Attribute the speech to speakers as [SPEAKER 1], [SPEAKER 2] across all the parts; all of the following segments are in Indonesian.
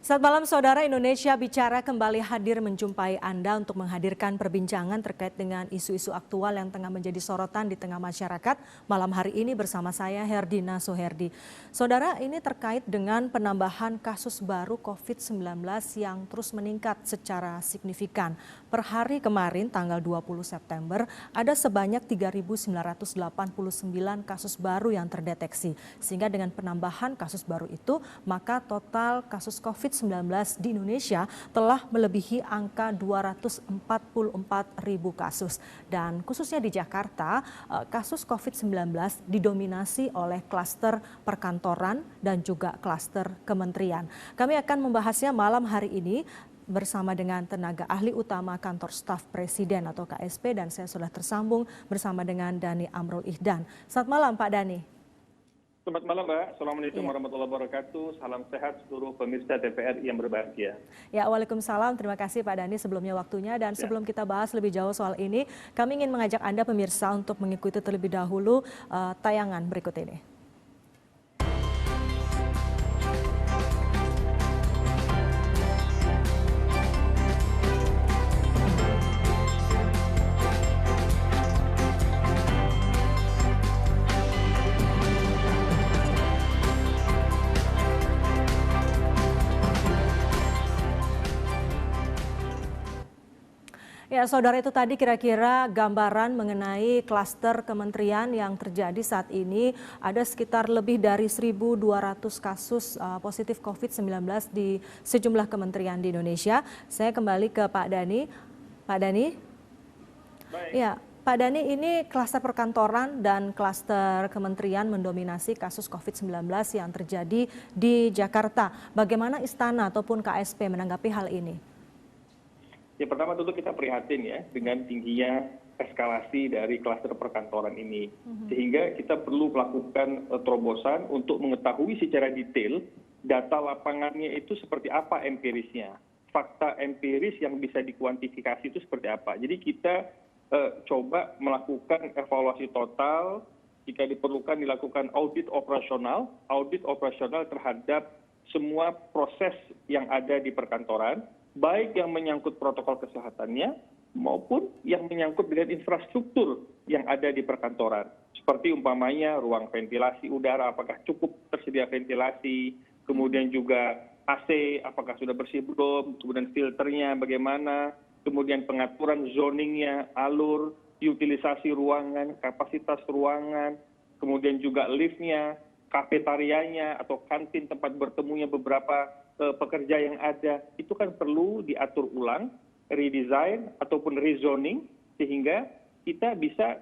[SPEAKER 1] Saat malam saudara, Indonesia Bicara kembali hadir menjumpai Anda untuk menghadirkan perbincangan terkait dengan isu-isu aktual yang tengah menjadi sorotan di tengah masyarakat. Malam hari ini bersama saya Herdina Soherdi. Saudara, ini terkait dengan penambahan kasus baru COVID-19 yang terus meningkat secara signifikan. Per hari kemarin tanggal 20 September ada sebanyak 3.989 kasus baru yang terdeteksi. Sehingga dengan penambahan kasus baru itu, maka total kasus COVID-19 di Indonesia telah melebihi angka 244.000 kasus. Dan khususnya di Jakarta, kasus COVID-19 didominasi oleh klaster perkantoran dan juga klaster kementerian. Kami akan membahasnya malam hari ini bersama dengan tenaga ahli utama Kantor Staf Presiden atau KSP, dan saya sudah tersambung bersama dengan Dhani Amrul Ihdan. Selamat malam Pak Dhani.
[SPEAKER 2] Selamat malam Mbak, Assalamualaikum warahmatullahi wabarakatuh. Salam sehat seluruh pemirsa TVRI yang berbahagia.
[SPEAKER 1] Ya, waalaikumsalam. Terima kasih Pak Dhani sebelumnya waktunya. Dan sebelum kita bahas lebih jauh soal ini, kami ingin mengajak Anda pemirsa untuk mengikuti terlebih dahulu tayangan berikut ini. Ya, saudara, itu tadi kira-kira gambaran mengenai klaster kementerian yang terjadi saat ini. Ada sekitar lebih dari 1.200 kasus positif COVID-19 di sejumlah kementerian di Indonesia. Saya kembali ke Pak Dhani. Pak Dhani?
[SPEAKER 2] Baik.
[SPEAKER 1] Ya, Pak Dhani, ini klaster perkantoran dan klaster kementerian mendominasi kasus COVID-19 yang terjadi di Jakarta. Bagaimana Istana ataupun KSP menanggapi hal ini?
[SPEAKER 2] Ya, pertama tentu kita prihatin ya dengan tingginya eskalasi dari klaster perkantoran ini. Sehingga kita perlu melakukan terobosan untuk mengetahui secara detail data lapangannya itu seperti apa empirisnya. Fakta empiris yang bisa dikuantifikasi itu seperti apa. Jadi kita coba melakukan evaluasi total, jika diperlukan dilakukan audit operasional terhadap semua proses yang ada di perkantoran, baik yang menyangkut protokol kesehatannya maupun yang menyangkut dengan infrastruktur yang ada di perkantoran. Seperti umpamanya ruang ventilasi udara, apakah cukup tersedia ventilasi, kemudian juga AC, apakah sudah bersih belum, kemudian filternya bagaimana, kemudian pengaturan zoningnya, alur, utilisasi ruangan, kapasitas ruangan, kemudian juga liftnya, kafetarianya atau kantin tempat bertemunya beberapa pekerja yang ada, itu kan perlu diatur ulang, redesign ataupun rezoning, sehingga kita bisa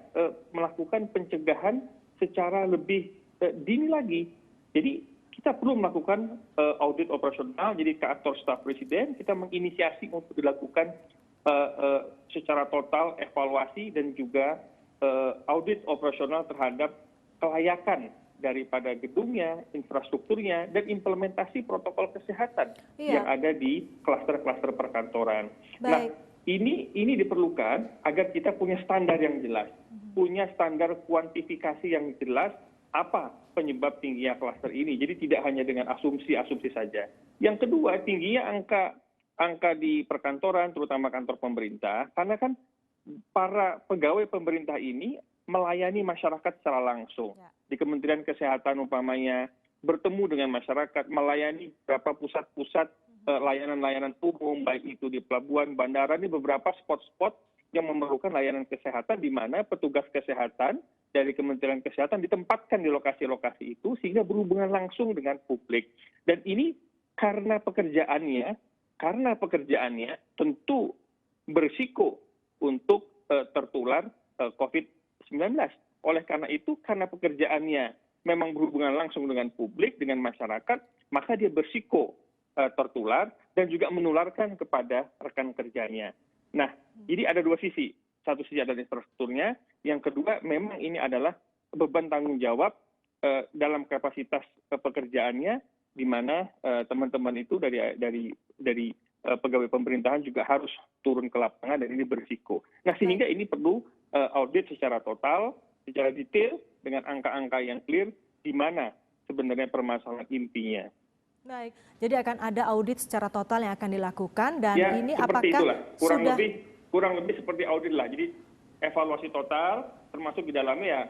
[SPEAKER 2] melakukan pencegahan secara lebih dini lagi. Jadi kita perlu melakukan audit operasional. Jadi Kantor Staf Presiden kita menginisiasi untuk dilakukan secara total evaluasi dan juga audit operasional terhadap kelayakan daripada gedungnya, infrastrukturnya, dan implementasi protokol kesehatan yang ada di klaster-klaster perkantoran. Nah, ini diperlukan agar kita punya standar yang jelas, punya standar kuantifikasi yang jelas apa penyebab tingginya klaster ini. Jadi tidak hanya dengan asumsi-asumsi saja. Yang kedua, tingginya angka di perkantoran, terutama kantor pemerintah, karena kan para pegawai pemerintah ini melayani masyarakat secara langsung. Di Kementerian Kesehatan umpamanya bertemu dengan masyarakat, melayani beberapa pusat-pusat layanan-layanan umum, baik itu di pelabuhan, bandara, ini beberapa spot-spot yang memerlukan layanan kesehatan di mana petugas kesehatan dari Kementerian Kesehatan ditempatkan di lokasi-lokasi itu sehingga berhubungan langsung dengan publik. Dan ini karena pekerjaannya tentu berisiko untuk tertular COVID-19. Oleh karena itu, karena pekerjaannya memang berhubungan langsung dengan publik, dengan masyarakat, maka dia berisiko tertular dan juga menularkan kepada rekan kerjanya. Nah, jadi ada dua sisi. Satu sisi adalah infrastrukturnya, yang kedua memang ini adalah beban tanggung jawab dalam kapasitas pekerjaannya, di mana teman-teman itu dari pegawai pemerintahan juga harus turun ke lapangan dan ini berisiko. Nah, sehingga ini perlu audit secara total, secara detail dengan angka-angka yang clear di mana sebenarnya permasalahan intinya.
[SPEAKER 1] Baik, jadi akan ada audit secara total yang akan dilakukan dan
[SPEAKER 2] Ya,
[SPEAKER 1] ini
[SPEAKER 2] seperti
[SPEAKER 1] apakah
[SPEAKER 2] itulah.
[SPEAKER 1] sudah
[SPEAKER 2] Kurang lebih seperti audit lah. Jadi evaluasi total, termasuk di dalamnya ya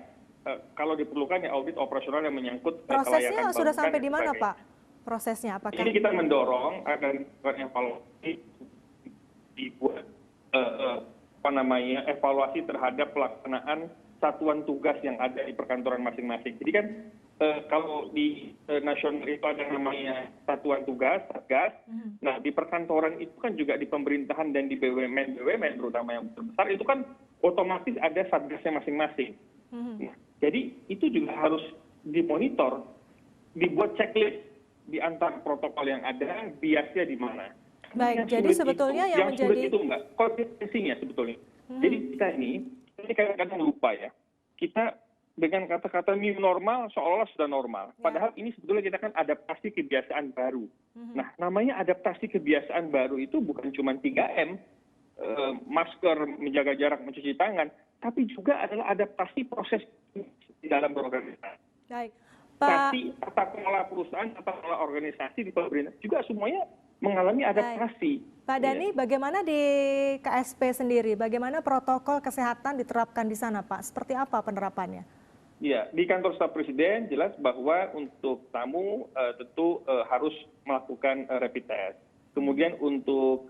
[SPEAKER 2] kalau diperlukan ya audit operasional yang menyangkut
[SPEAKER 1] prosesnya
[SPEAKER 2] kelayakan
[SPEAKER 1] sudah
[SPEAKER 2] bangunan
[SPEAKER 1] sampai
[SPEAKER 2] dan
[SPEAKER 1] di mana,
[SPEAKER 2] sebagainya.
[SPEAKER 1] Pak? Prosesnya apakah?
[SPEAKER 2] Ini kita mendorong agar evaluasi dibuat evaluasi terhadap pelaksanaan satuan tugas yang ada di perkantoran masing-masing. Jadi kan kalau di nasional itu ada namanya satuan tugas, satgas. Nah di perkantoran itu kan juga di pemerintahan dan di BUMN terutama yang besar itu kan otomatis ada satgasnya masing-masing. Nah, jadi itu juga harus dimonitor, dibuat checklist di antara protokol yang ada, biasnya di mana.
[SPEAKER 1] Baik, jadi sebetulnya yang menjadi
[SPEAKER 2] sulit itu enggak konsistensinya sebetulnya. Jadi kita ini kadang-kadang lupa ya. Kita dengan kata-kata new normal seolah-olah sudah normal. Padahal ini sebetulnya kita kan adaptasi kebiasaan baru. Nah, namanya adaptasi kebiasaan baru itu bukan cuma 3M, masker, menjaga jarak, mencuci tangan, tapi juga adalah adaptasi proses di dalam berorganisasi.
[SPEAKER 1] Baik,
[SPEAKER 2] Tapi tata kelola perusahaan, tata kelola organisasi di pemerintah juga semuanya mengalami adaptasi.
[SPEAKER 1] Pak Dhani, bagaimana di KSP sendiri? Bagaimana protokol kesehatan diterapkan di sana, Pak? Seperti apa penerapannya?
[SPEAKER 2] Ya, di kantor staf presiden jelas bahwa untuk tamu tentu harus melakukan rapid test. Kemudian untuk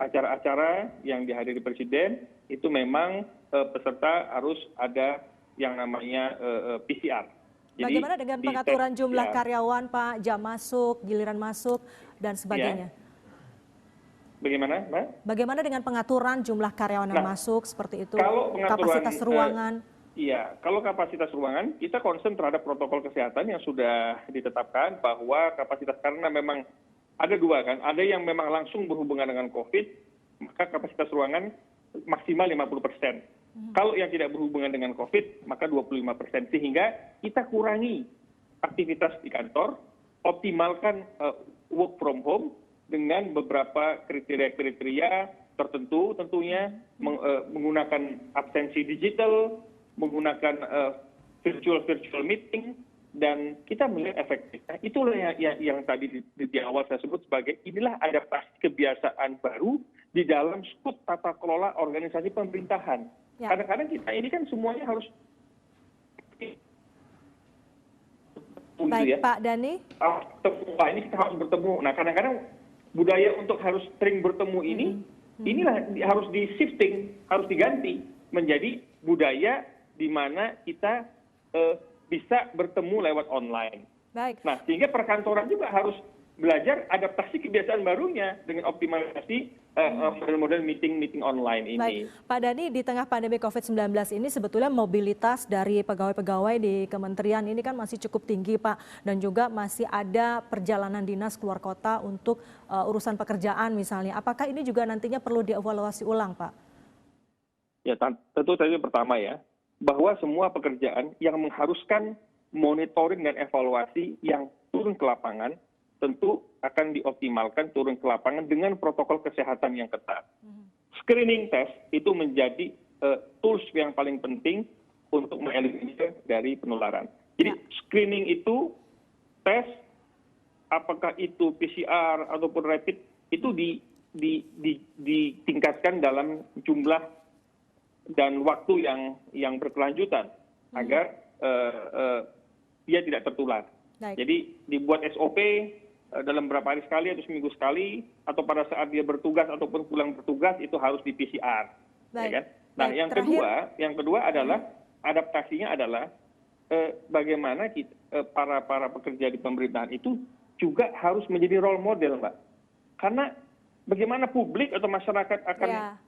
[SPEAKER 2] acara-acara yang dihadiri presiden itu memang peserta harus ada yang namanya PCR. Jadi,
[SPEAKER 1] bagaimana dengan pengaturan jumlah karyawan, Pak, jam masuk, giliran masuk, dan sebagainya?
[SPEAKER 2] Ya. Bagaimana, Mbak?
[SPEAKER 1] Bagaimana dengan pengaturan jumlah karyawan yang masuk seperti itu?
[SPEAKER 2] Kalau
[SPEAKER 1] kapasitas ruangan?
[SPEAKER 2] Iya, kalau kapasitas ruangan, kita concern terhadap protokol kesehatan yang sudah ditetapkan bahwa kapasitas, karena memang ada dua kan, ada yang memang langsung berhubungan dengan COVID, maka kapasitas ruangan maksimal 50%. Kalau yang tidak berhubungan dengan COVID, maka 25%. Sehingga kita kurangi aktivitas di kantor, optimalkan work from home dengan beberapa kriteria-kriteria tertentu tentunya, menggunakan absensi digital, menggunakan virtual meeting, dan kita melihat efektif. Nah, itulah yang tadi di awal saya sebut sebagai inilah adaptasi kebiasaan baru di dalam skop tata kelola organisasi pemerintahan. Kadang-kadang kita ini kan semuanya harus
[SPEAKER 1] baik, ya. Pak Dhani.
[SPEAKER 2] Ini kita harus bertemu. Nah, kadang-kadang budaya untuk harus sering bertemu inilah harus di shifting, harus diganti menjadi budaya di mana kita bisa bertemu lewat online.
[SPEAKER 1] Baik.
[SPEAKER 2] Nah, sehingga perkantoran juga harus belajar adaptasi kebiasaan barunya dengan optimalisasi model meeting online ini.
[SPEAKER 1] Baik, Pak Dhani, di tengah pandemi COVID-19 ini sebetulnya mobilitas dari pegawai-pegawai di kementerian ini kan masih cukup tinggi, Pak, dan juga masih ada perjalanan dinas keluar kota untuk urusan pekerjaan misalnya. Apakah ini juga nantinya perlu dievaluasi ulang, Pak?
[SPEAKER 2] Ya, tentu tadi pertama ya, bahwa semua pekerjaan yang mengharuskan monitoring dan evaluasi yang turun ke lapangan tentu akan dioptimalkan turun ke lapangan dengan protokol kesehatan yang ketat. Screening test itu menjadi tools yang paling penting untuk mengeliminir dari penularan. Jadi screening itu tes, apakah itu PCR ataupun rapid, itu ditingkatkan dalam jumlah dan waktu yang berkelanjutan agar dia tidak tertular. Jadi dibuat SOP dalam beberapa hari sekali atau seminggu sekali, atau pada saat dia bertugas ataupun pulang bertugas itu harus di PCR. Ya kan? Nah, yang kedua adalah adaptasinya adalah bagaimana para pekerja di pemerintahan itu juga harus menjadi role model, Mbak. Karena bagaimana publik atau masyarakat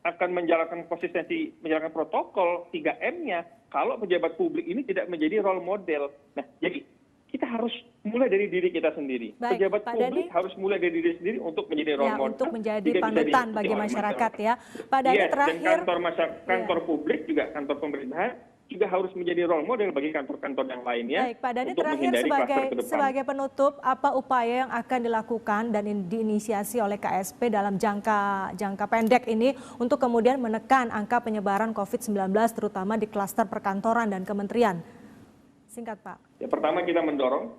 [SPEAKER 2] akan menjalankan konsistensi, menjalankan protokol 3M-nya kalau pejabat publik ini tidak menjadi role model. Nah, jadi kita harus mulai dari diri kita sendiri.
[SPEAKER 1] Baik,
[SPEAKER 2] pejabat
[SPEAKER 1] Pak
[SPEAKER 2] publik
[SPEAKER 1] Dhani
[SPEAKER 2] harus mulai dari diri sendiri untuk menjadi role model.
[SPEAKER 1] Untuk menjadi panutan bagi masyarakat ya. Pak Dhani, terakhir.
[SPEAKER 2] Dan kantor publik juga, kantor pemerintahan juga harus menjadi role model bagi kantor-kantor yang lainnya.
[SPEAKER 1] Baik, Pak Dhani, terakhir sebagai penutup, apa upaya yang akan dilakukan dan diinisiasi oleh KSP dalam jangka pendek ini untuk kemudian menekan angka penyebaran COVID-19 terutama di klaster perkantoran dan kementerian? Singkat, Pak.
[SPEAKER 2] Ya, pertama kita mendorong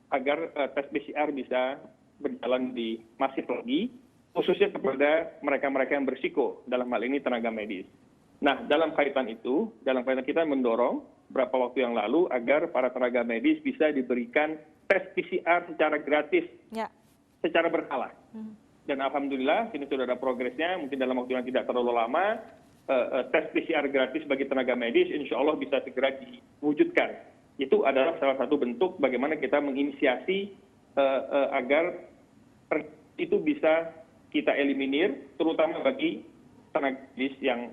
[SPEAKER 2] agar tes PCR bisa berjalan di masif lagi, khususnya kepada mereka-mereka yang berisiko, dalam hal ini tenaga medis. Nah, dalam kaitan kita mendorong beberapa waktu yang lalu agar para tenaga medis bisa diberikan tes PCR secara gratis, secara berkala. Dan alhamdulillah, ini sudah ada progresnya, mungkin dalam waktu yang tidak terlalu lama, tes PCR gratis bagi tenaga medis, insya Allah bisa segera diwujudkan. Itu adalah salah satu bentuk bagaimana kita menginisiasi agar itu bisa kita eliminir, terutama bagi tenaga medis yang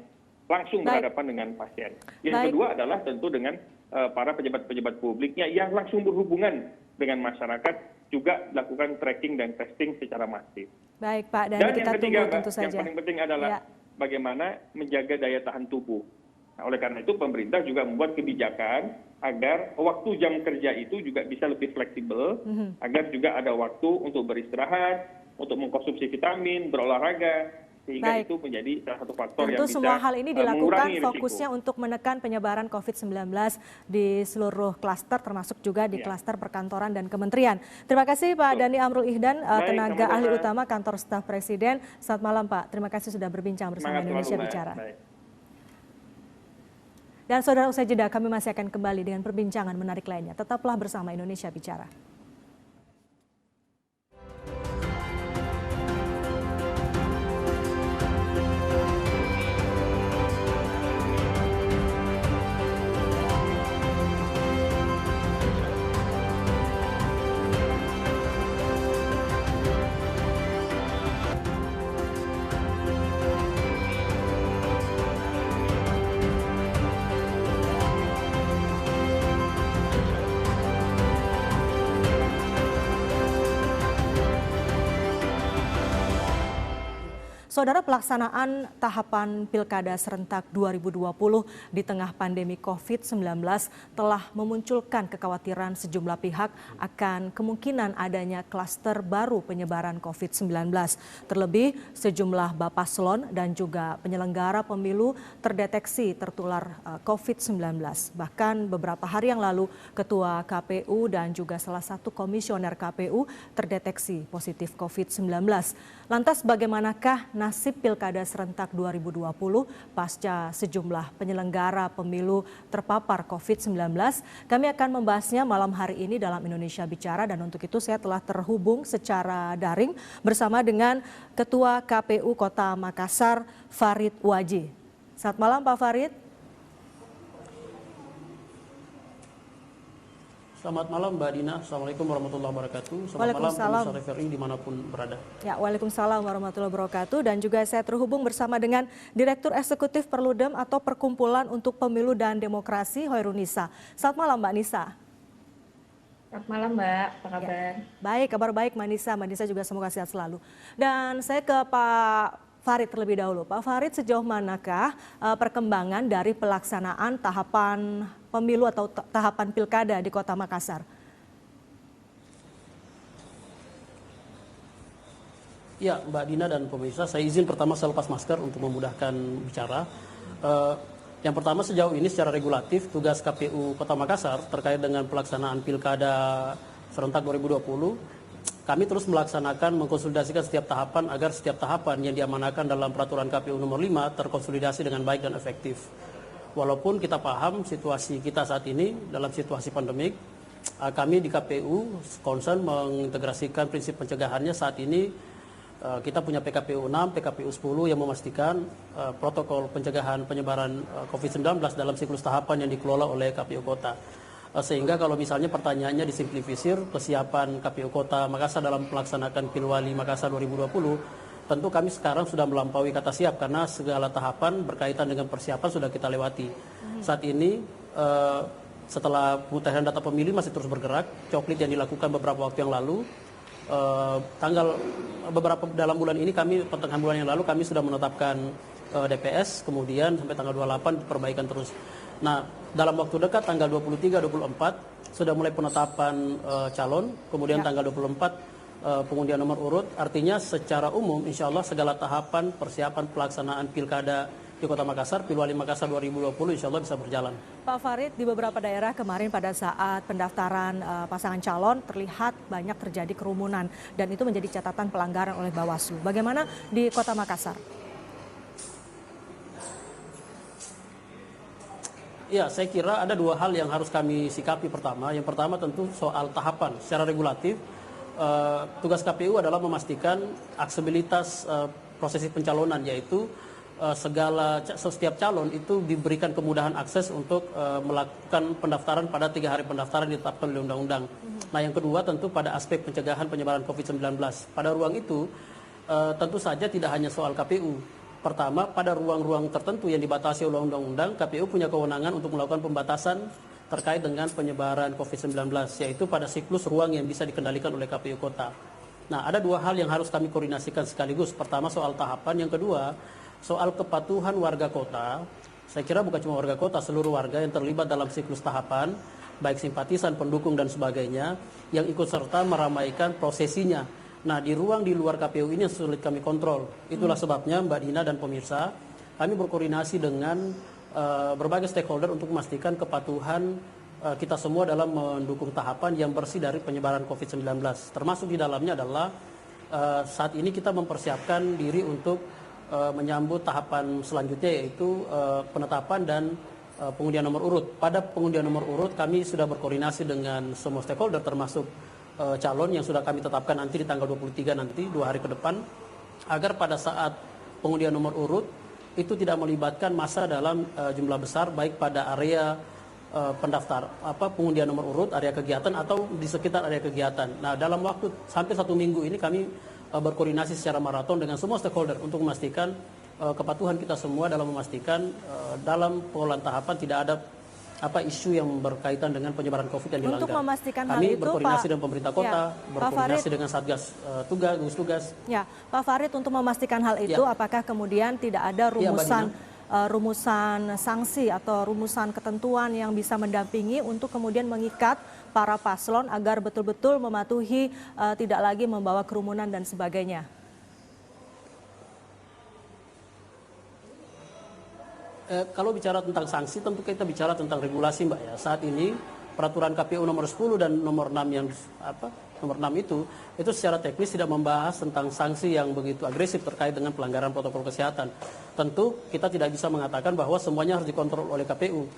[SPEAKER 2] langsung berhadapan dengan pasien. Yang kedua adalah tentu dengan para pejabat-pejabat publiknya yang langsung berhubungan dengan masyarakat, juga lakukan tracking dan testing secara masif.
[SPEAKER 1] Baik Pak, dan kita
[SPEAKER 2] yang ketiga,
[SPEAKER 1] tunggu tentu saja.
[SPEAKER 2] Yang paling penting adalah bagaimana menjaga daya tahan tubuh. Nah, oleh karena itu pemerintah juga membuat kebijakan agar waktu jam kerja itu juga bisa lebih fleksibel, agar juga ada waktu untuk beristirahat, untuk mengkonsumsi vitamin, berolahraga, sehingga itu menjadi salah satu faktor yang bisa
[SPEAKER 1] semua hal ini dilakukan
[SPEAKER 2] mengurangi
[SPEAKER 1] fokusnya
[SPEAKER 2] risiko
[SPEAKER 1] untuk menekan penyebaran COVID-19 di seluruh klaster, termasuk juga di klaster perkantoran dan kementerian. Terima kasih Pak Dhani Amrul Ihdan, tenaga ahli utama Kantor Staf Presiden. Selamat malam Pak, terima kasih sudah berbincang bersama Indonesia Bicara. Dan saudara, usai jeda kami masih akan kembali dengan perbincangan menarik lainnya. Tetaplah bersama Indonesia Bicara. Saudara, pelaksanaan tahapan Pilkada serentak 2020 di tengah pandemi COVID-19 telah memunculkan kekhawatiran sejumlah pihak akan kemungkinan adanya klaster baru penyebaran COVID-19. Terlebih, sejumlah Bapaslon dan juga penyelenggara pemilu terdeteksi tertular COVID-19. Bahkan beberapa hari yang lalu, Ketua KPU dan juga salah satu komisioner KPU terdeteksi positif COVID-19. Lantas bagaimanakah nasib Pilkada serentak 2020 pasca sejumlah penyelenggara pemilu terpapar COVID-19? Kami akan membahasnya malam hari ini dalam Indonesia Bicara, dan untuk itu saya telah terhubung secara daring bersama dengan Ketua KPU Kota Makassar, Farid Waji. Selamat malam Pak Farid.
[SPEAKER 3] Selamat malam Mbak Dina, Assalamualaikum warahmatullahi wabarakatuh. Selamat malam pemirsa TVRI dimanapun berada.
[SPEAKER 1] Ya, Waalaikumsalam warahmatullahi wabarakatuh. Dan juga saya terhubung bersama dengan Direktur Eksekutif Perludem atau Perkumpulan untuk Pemilu dan Demokrasi, Hoirunisa. Selamat malam Mbak Nisa.
[SPEAKER 4] Selamat malam Mbak, apa kabar?
[SPEAKER 1] Ya, baik, kabar baik Mbak Nisa. Mbak Nisa juga semoga sehat selalu. Dan saya ke Pak Farid terlebih dahulu. Pak Farid, sejauh manakah perkembangan dari pelaksanaan tahapan pemilu atau tahapan pilkada di Kota Makassar?
[SPEAKER 3] Ya, Mbak Dina dan pemirsa, saya izin pertama saya lepas masker untuk memudahkan bicara. Yang pertama, sejauh ini secara regulatif tugas KPU Kota Makassar terkait dengan pelaksanaan pilkada serentak 2020, kami terus melaksanakan, mengkonsolidasikan setiap tahapan agar setiap tahapan yang diamanahkan dalam peraturan KPU nomor 5 terkonsolidasi dengan baik dan efektif. Walaupun kita paham situasi kita saat ini dalam situasi pandemik, kami di KPU concern mengintegrasikan prinsip pencegahannya. Saat ini kita punya PKPU 6, PKPU 10 yang memastikan protokol pencegahan penyebaran COVID-19 dalam siklus tahapan yang dikelola oleh KPU Kota. Sehingga kalau misalnya pertanyaannya disimplifisir, kesiapan KPU Kota Makassar dalam melaksanakan Pilwali Makassar 2020, tentu kami sekarang sudah melampaui kata siap karena segala tahapan berkaitan dengan persiapan sudah kita lewati. Saat ini setelah pemutakhiran data pemilih masih terus bergerak, coklit yang dilakukan beberapa waktu yang lalu, dalam bulan ini kami, pertengahan bulan yang lalu kami sudah menetapkan DPS, kemudian sampai tanggal 28 perbaikan terus. Nah, dalam waktu dekat tanggal 23-24 sudah mulai penetapan calon, kemudian tanggal 24 pengundian nomor urut. Artinya secara umum insya Allah segala tahapan persiapan pelaksanaan pilkada di Kota Makassar, Pilwali Makassar 2020 insya Allah bisa berjalan.
[SPEAKER 1] Pak Farid, di beberapa daerah kemarin pada saat pendaftaran pasangan calon terlihat banyak terjadi kerumunan dan itu menjadi catatan pelanggaran oleh Bawaslu. Bagaimana di Kota Makassar?
[SPEAKER 3] Ya, saya kira ada dua hal yang harus kami sikapi pertama. Yang pertama tentu soal tahapan secara regulatif. Tugas KPU adalah memastikan aksesibilitas prosesi pencalonan, yaitu setiap calon itu diberikan kemudahan akses untuk melakukan pendaftaran pada 3 hari pendaftaran ditetapkan oleh undang-undang. Nah, yang kedua tentu pada aspek pencegahan penyebaran COVID-19. Pada ruang itu tentu saja tidak hanya soal KPU. Pertama, pada ruang-ruang tertentu yang dibatasi oleh undang-undang, KPU punya kewenangan untuk melakukan pembatasan terkait dengan penyebaran COVID-19, yaitu pada siklus ruang yang bisa dikendalikan oleh KPU Kota. Nah, ada dua hal yang harus kami koordinasikan sekaligus. Pertama, soal tahapan. Yang kedua, soal kepatuhan warga kota. Saya kira bukan cuma warga kota, seluruh warga yang terlibat dalam siklus tahapan, baik simpatisan, pendukung, dan sebagainya, yang ikut serta meramaikan prosesinya. Nah, di ruang di luar KPU ini yang sulit kami kontrol. Itulah sebabnya Mbak Dina dan pemirsa, kami berkoordinasi dengan berbagai stakeholder untuk memastikan kepatuhan kita semua dalam mendukung tahapan yang bersih dari penyebaran COVID-19. Termasuk di dalamnya adalah saat ini kita mempersiapkan diri untuk menyambut tahapan selanjutnya, yaitu penetapan dan pengundian nomor urut. Pada pengundian nomor urut kami sudah berkoordinasi dengan semua stakeholder termasuk calon yang sudah kami tetapkan nanti di tanggal 23 nanti 2 hari ke depan, agar pada saat pengundian nomor urut itu tidak melibatkan massa dalam jumlah besar, baik pada area pengundian nomor urut, area kegiatan atau di sekitar area kegiatan. Nah, dalam waktu sampai 1 minggu ini kami berkoordinasi secara maraton dengan semua stakeholder untuk memastikan kepatuhan kita semua dalam memastikan dalam pengelolaan tahapan tidak ada isu yang berkaitan dengan penyebaran COVID yang dilanggar.
[SPEAKER 1] Untuk memastikan hal
[SPEAKER 3] kami
[SPEAKER 1] itu,
[SPEAKER 3] berkoordinasi
[SPEAKER 1] Pak,
[SPEAKER 3] dengan pemerintah kota, berkoordinasi dengan Satgas gugus tugas.
[SPEAKER 1] Ya, Pak Farid, untuk memastikan hal itu, apakah kemudian tidak ada rumusan sanksi atau rumusan ketentuan yang bisa mendampingi untuk kemudian mengikat para paslon agar betul-betul mematuhi tidak lagi membawa kerumunan dan sebagainya?
[SPEAKER 3] Kalau bicara tentang sanksi, tentu kita bicara tentang regulasi, Mbak, ya. Saat ini peraturan KPU nomor 10 dan nomor 6 nomor 6 itu secara teknis tidak membahas tentang sanksi yang begitu agresif terkait dengan pelanggaran protokol kesehatan. Tentu kita tidak bisa mengatakan bahwa semuanya harus dikontrol oleh KPU.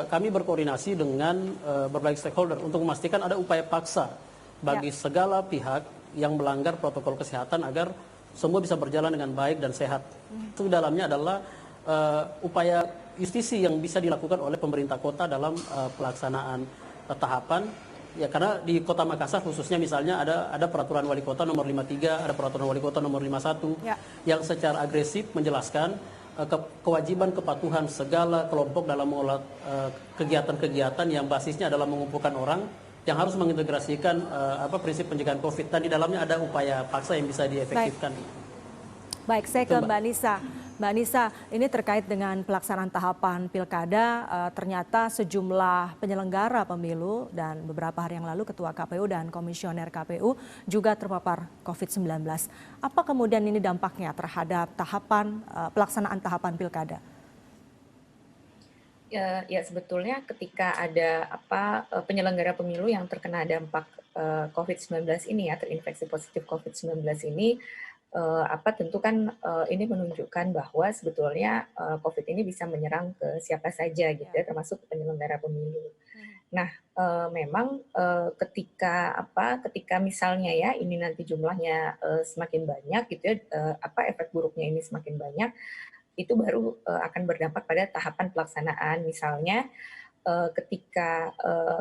[SPEAKER 3] Kami berkoordinasi dengan berbagai stakeholder untuk memastikan ada upaya paksa bagi segala pihak yang melanggar protokol kesehatan agar semua bisa berjalan dengan baik dan sehat. Itu dalamnya adalah upaya justisi yang bisa dilakukan oleh pemerintah kota dalam pelaksanaan tahapan. Ya, karena di Kota Makassar khususnya misalnya ada peraturan wali kota nomor 53, ada peraturan wali kota nomor 51 yang secara agresif menjelaskan kewajiban kepatuhan segala kelompok dalam mengelola kegiatan-kegiatan yang basisnya adalah mengumpulkan orang yang harus mengintegrasikan prinsip pencegahan COVID, dan di dalamnya ada upaya paksa yang bisa diefektifkan.
[SPEAKER 1] Baik, saya ke Mbak Nisa. Mbak Nisa, ini terkait dengan pelaksanaan tahapan pilkada, ternyata sejumlah penyelenggara pemilu dan beberapa hari yang lalu Ketua KPU dan Komisioner KPU juga terpapar COVID-19. Apa kemudian ini dampaknya terhadap pelaksanaan tahapan pilkada?
[SPEAKER 4] Ya sebetulnya ketika ada penyelenggara pemilu yang terkena dampak COVID-19 ini ya, terinfeksi positif COVID-19 ini, tentu kan ini menunjukkan bahwa sebetulnya COVID ini bisa menyerang ke siapa saja gitu ya, termasuk penyelenggara pemilu. Nah, memang ketika misalnya ya ini nanti jumlahnya semakin banyak gitu ya, efek buruknya ini semakin banyak, itu baru akan berdampak pada tahapan pelaksanaan. Misalnya ketika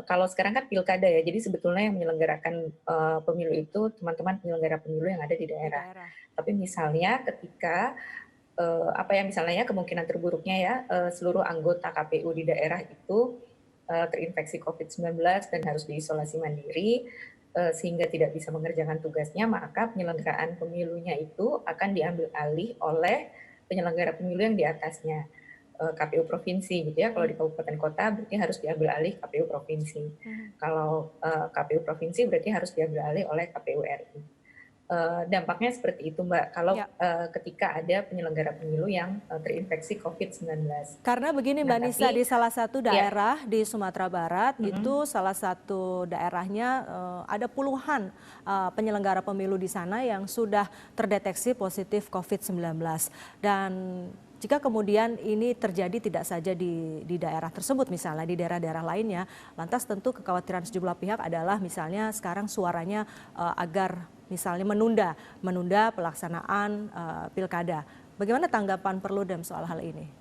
[SPEAKER 4] kalau sekarang kan pilkada ya, jadi sebetulnya yang menyelenggarakan pemilu itu teman-teman penyelenggara pemilu yang ada di daerah. Tapi misalnya ketika misalnya kemungkinan terburuknya ya seluruh anggota KPU di daerah itu terinfeksi COVID-19 dan harus diisolasi mandiri sehingga tidak bisa mengerjakan tugasnya, maka penyelenggaraan pemilunya itu akan diambil alih oleh penyelenggara pemilu yang di atasnya. KPU provinsi gitu ya. Kalau di kabupaten kota berarti harus diambil alih KPU provinsi. Kalau KPU provinsi berarti harus diambil alih oleh KPU RI. Dampaknya seperti itu, Mbak, kalau
[SPEAKER 1] Ya.
[SPEAKER 4] ketika ada penyelenggara pemilu yang terinfeksi COVID-19.
[SPEAKER 1] Karena begini
[SPEAKER 4] Nah,
[SPEAKER 1] Mbak Nisa, di
[SPEAKER 4] tapi
[SPEAKER 1] salah satu
[SPEAKER 4] ya,
[SPEAKER 1] daerah di Sumatera Barat
[SPEAKER 4] mm-mm.
[SPEAKER 1] itu salah satu daerahnya ada puluhan penyelenggara pemilu di sana yang sudah terdeteksi positif COVID-19. Dan jika kemudian ini terjadi tidak saja di daerah tersebut, misalnya di daerah-daerah lainnya, lantas tentu kekhawatiran sejumlah pihak adalah misalnya sekarang suaranya agar misalnya menunda pelaksanaan pilkada. Bagaimana tanggapan Perludem soal hal ini?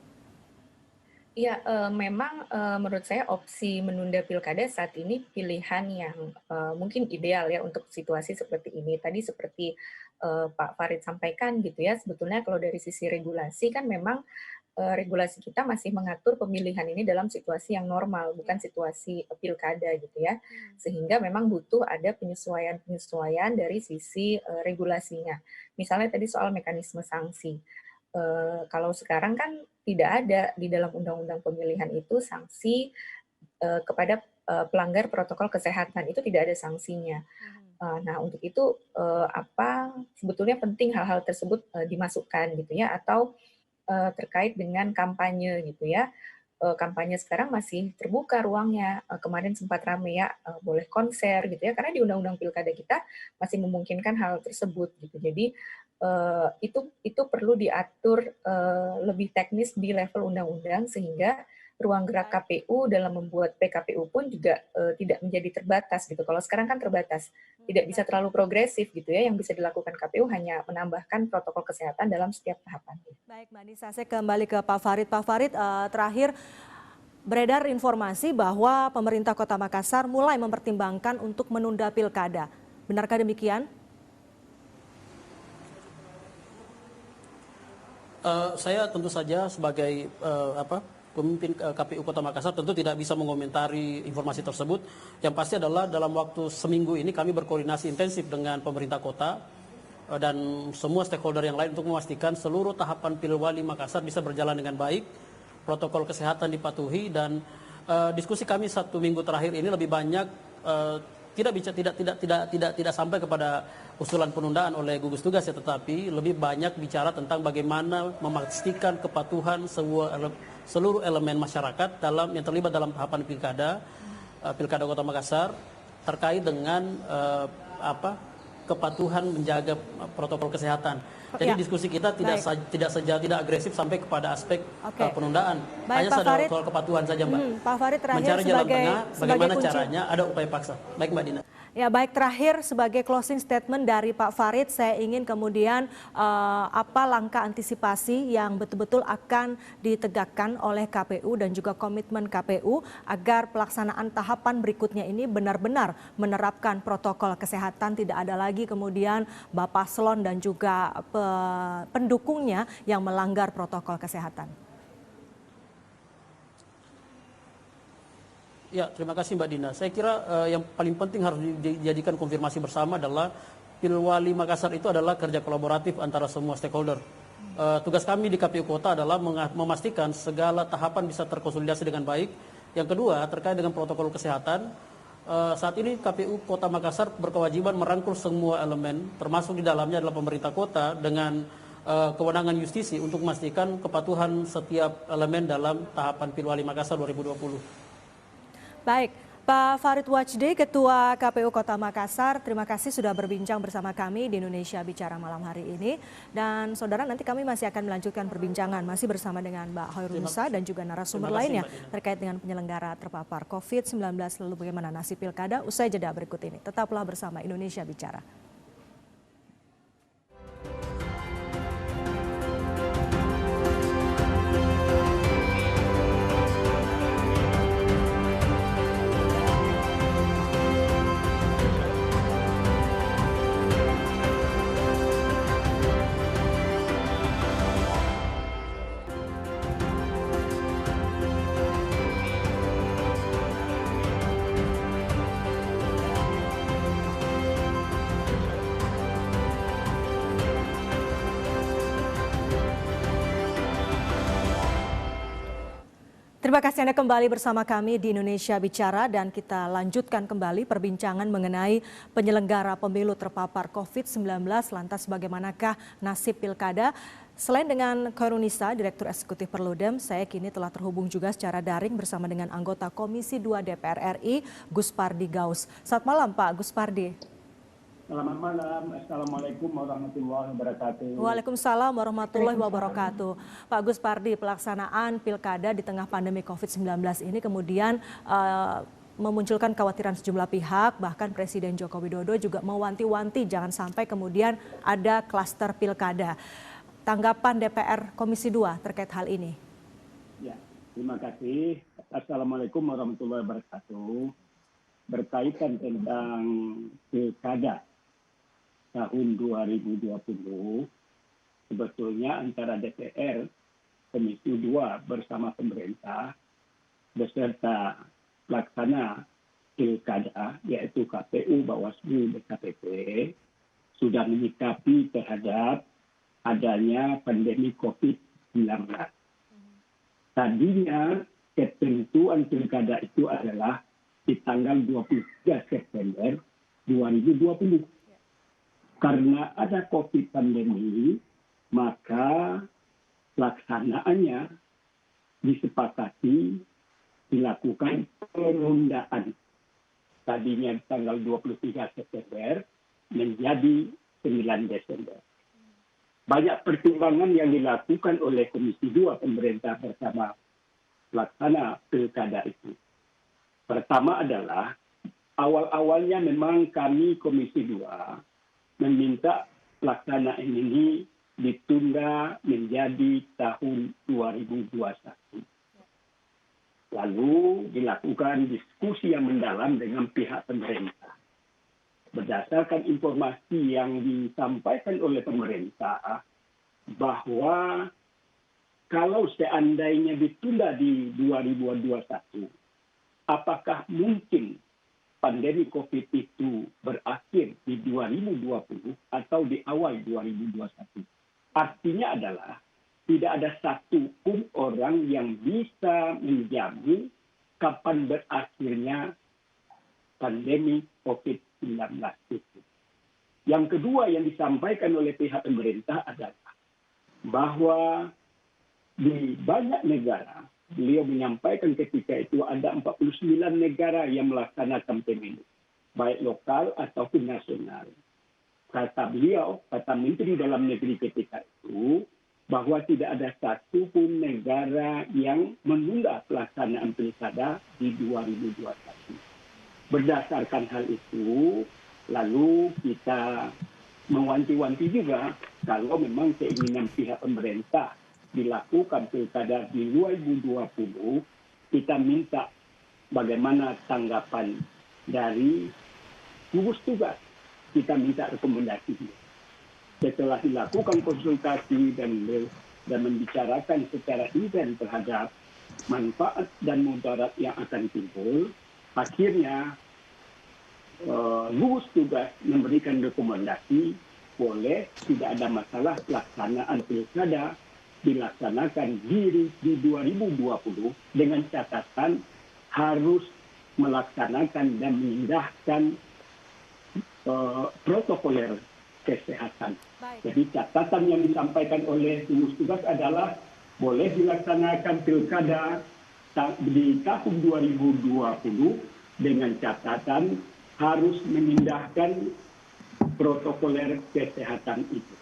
[SPEAKER 4] Iya, memang menurut saya opsi menunda pilkada saat ini pilihan yang mungkin ideal ya untuk situasi seperti ini. Tadi seperti Pak Farid sampaikan gitu ya, sebetulnya kalau dari sisi regulasi kan memang regulasi kita masih mengatur pemilihan ini dalam situasi yang normal, bukan situasi pilkada gitu ya. Sehingga memang butuh ada penyesuaian-penyesuaian dari sisi regulasinya. Misalnya tadi soal mekanisme sanksi. Kalau sekarang kan tidak ada di dalam undang-undang pemilihan itu sanksi kepada pelanggar protokol kesehatan, itu tidak ada sanksinya. Nah, untuk itu apa sebetulnya penting hal-hal tersebut dimasukkan gitu ya, atau terkait dengan kampanye gitu ya. Kampanye sekarang masih terbuka ruangnya. Kemarin sempat ramai ya, boleh konser gitu ya, karena di undang-undang pilkada kita masih memungkinkan hal tersebut gitu. Jadi itu perlu diatur lebih teknis di level undang-undang sehingga ruang gerak KPU dalam membuat PKPU pun juga tidak menjadi terbatas gitu. Kalau sekarang kan terbatas, tidak bisa terlalu progresif gitu ya. Yang bisa dilakukan KPU hanya menambahkan protokol kesehatan dalam setiap tahapan.
[SPEAKER 1] Baik Mbak Nisa, saya kembali ke Pak Farid. Pak Farid, terakhir beredar informasi bahwa pemerintah Kota Makassar mulai mempertimbangkan untuk menunda pilkada. Benarkah demikian?
[SPEAKER 3] Saya tentu saja sebagai pemimpin KPU Kota Makassar tentu tidak bisa mengomentari informasi tersebut. Yang pasti adalah dalam waktu seminggu ini kami berkoordinasi intensif dengan pemerintah kota dan semua stakeholder yang lain untuk memastikan seluruh tahapan Pilwali Makassar bisa berjalan dengan baik, protokol kesehatan dipatuhi, dan diskusi kami 1 minggu terakhir ini lebih banyak tidak sampai kepada usulan penundaan oleh gugus tugas ya, tetapi lebih banyak bicara tentang bagaimana memastikan kepatuhan seluruh elemen masyarakat yang terlibat dalam tahapan pilkada Kota Makassar terkait dengan kepatuhan menjaga protokol kesehatan. Jadi diskusi kita tidak agresif sampai kepada aspek penundaan.
[SPEAKER 1] Baik,
[SPEAKER 3] hanya
[SPEAKER 1] Pak Farid,
[SPEAKER 3] soal kepatuhan saja, Mbak.
[SPEAKER 1] Pak Farid terakhir
[SPEAKER 3] Mencari jalan tengah, bagaimana
[SPEAKER 1] kunci.
[SPEAKER 3] caranya, ada upaya paksa. Baik, Mbak Dina.
[SPEAKER 1] Ya baik, terakhir sebagai closing statement dari Pak Farid, saya ingin kemudian apa langkah antisipasi yang betul-betul akan ditegakkan oleh KPU dan juga komitmen KPU agar pelaksanaan tahapan berikutnya ini benar-benar menerapkan protokol kesehatan, tidak ada lagi kemudian Bapak Slon dan juga pendukungnya yang melanggar protokol kesehatan.
[SPEAKER 3] Ya, terima kasih Mbak Dina. Saya kira yang paling penting harus dijadikan konfirmasi bersama adalah Pilwali Makassar itu adalah kerja kolaboratif antara semua stakeholder. Tugas kami di KPU Kota adalah memastikan segala tahapan bisa terkonsolidasi dengan baik. Yang kedua, terkait dengan protokol kesehatan, saat ini KPU Kota Makassar berkewajiban merangkul semua elemen, termasuk di dalamnya adalah pemerintah kota dengan kewenangan justisi untuk memastikan kepatuhan setiap elemen dalam tahapan Pilwali Makassar 2020.
[SPEAKER 1] Baik, Pak Farid Wajdi, Ketua KPU Kota Makassar, terima kasih sudah berbincang bersama kami di Indonesia Bicara malam hari ini. Dan saudara, nanti kami masih akan melanjutkan perbincangan masih bersama dengan Mbak Hoirul Nisa dan juga narasumber lainnya terkait dengan penyelenggara terpapar COVID-19, lalu bagaimana nasib pilkada usai jeda berikut ini. Tetaplah bersama Indonesia Bicara. Terima kasih Anda kembali bersama kami di Indonesia Bicara dan kita lanjutkan kembali perbincangan mengenai penyelenggara pemilu terpapar COVID-19. Lantas bagaimanakah nasib pilkada? Selain dengan Khairunisa, Direktur Eksekutif Perludem, saya kini telah terhubung juga secara daring bersama dengan anggota Komisi 2 DPR RI, Gus Pardi Gaus. Selamat malam Pak Gus Pardi.
[SPEAKER 5] Selamat malam, Assalamualaikum warahmatullahi wabarakatuh.
[SPEAKER 1] Waalaikumsalam warahmatullahi wabarakatuh. Pak Gus Pardi, pelaksanaan pilkada di tengah pandemi COVID-19 ini kemudian memunculkan kekhawatiran sejumlah pihak, bahkan Presiden Joko Widodo juga mewanti-wanti jangan sampai kemudian ada klaster pilkada. Tanggapan DPR Komisi 2 terkait hal ini?
[SPEAKER 5] Ya, terima kasih. Assalamualaikum warahmatullahi wabarakatuh. Berkaitan tentang pilkada tahun 2020, sebetulnya antara DPR, Komisi 2 bersama pemerintah, beserta pelaksana pilkada, yaitu KPU, Bawaslu, DKPP, sudah menyikapi terhadap adanya pandemi COVID-19. Tadinya ketentuan pilkada itu adalah di tanggal 23 September 2020. Karena ada COVID pandemi, maka pelaksanaannya disepakati dilakukan penundaan. Tadinya tanggal 23 September menjadi 9 Desember. Banyak pertimbangan yang dilakukan oleh Komisi 2 pemerintah bersama pelaksana pilkada itu. Pertama adalah awal-awalnya memang kami Komisi 2 meminta pelaksanaan ini ditunda menjadi tahun 2021. Lalu dilakukan diskusi yang mendalam dengan pihak pemerintah. Berdasarkan informasi yang disampaikan oleh pemerintah bahwa kalau seandainya ditunda di 2021, apakah mungkin pandemi COVID itu berakhir di 2020 atau di awal 2021. Artinya adalah tidak ada satu pun orang yang bisa menjamin kapan berakhirnya pandemi COVID-19 itu. Yang kedua yang disampaikan oleh pihak pemerintah adalah bahwa di banyak negara, beliau menyampaikan ketika itu ada 49 negara yang melaksanakan pemilu, baik lokal ataupun nasional. Kata beliau, kata Menteri Dalam Negeri ketika itu, bahwa tidak ada satu pun negara yang menunda pelaksanaan pilkada di 2021. Berdasarkan hal itu, lalu kita mewanti-wanti juga kalau memang keinginan pihak pemerintah dilakukan pilkada di 2020, kita minta bagaimana tanggapan dari gugus tugas. Kita minta rekomendasi. Setelah dilakukan konsultasi dan membicarakan secara intens terhadap manfaat dan mudarat yang akan timbul, akhirnya gugus tugas memberikan rekomendasi boleh tidak ada masalah pelaksanaan pilkada dilaksanakan di 2020 dengan catatan harus melaksanakan dan mengindahkan protokoler kesehatan.
[SPEAKER 1] Baik.
[SPEAKER 5] Jadi catatan yang disampaikan oleh gugus tugas adalah boleh dilaksanakan pilkada di tahun 2020 dengan catatan harus mengindahkan protokoler kesehatan itu.